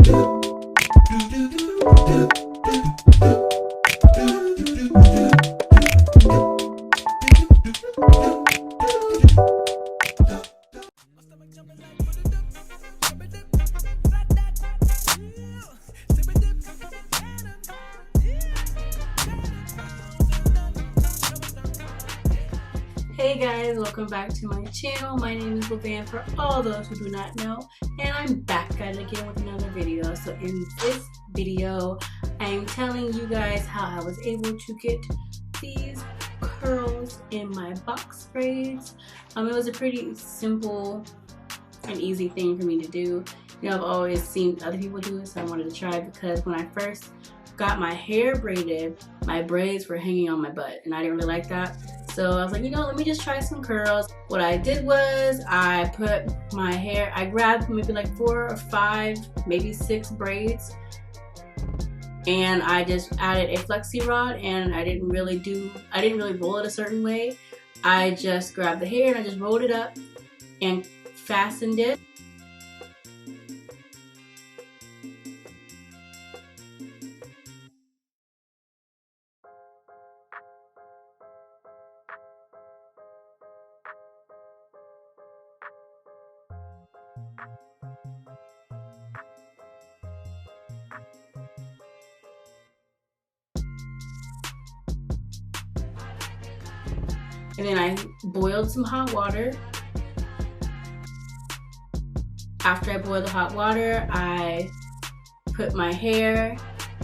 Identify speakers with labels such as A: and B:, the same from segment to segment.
A: Hey guys, welcome back to my channel. My name is Lavangray for all those who do not know, and I'm back at it again with another video. So in this video, I am telling you guys how I was able to get these curls in my box braids. It was a pretty simple and easy thing for me to do. You know, I've always seen other people do it, so I wanted to try because when I first got my hair braided, my braids were hanging on my butt, and I didn't really like that. So I was like, you know, let me just try some curls. What I did was I put my hair, I grabbed maybe like 4 or 5, maybe 6 braids, and I just added a flexi rod, and I didn't really roll it a certain way. I just grabbed the hair and I just rolled it up and fastened it. And then I boiled some hot water. After I boiled the hot water, I put my hair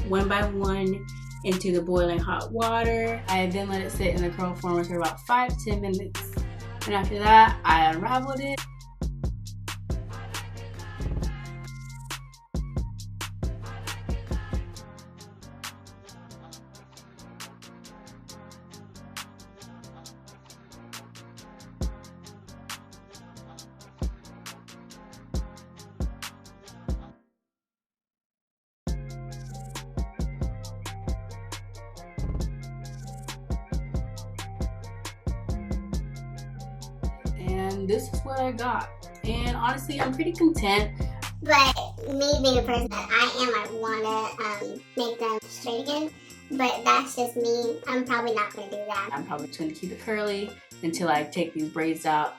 A: one by one into the boiling hot water. I then let it sit in the curl former for about 5-10 minutes. And after that, I unraveled it. And this is what I got. And honestly, I'm pretty content.
B: But me being a person that I want to make them straight again. But that's just me. I'm probably not going to do that.
A: I'm probably going to keep it curly until I take these braids out.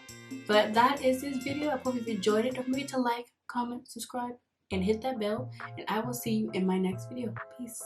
A: But that is this video. I hope you've enjoyed it. Don't forget to like, comment, subscribe, and hit that bell. And I will see you in my next video. Peace.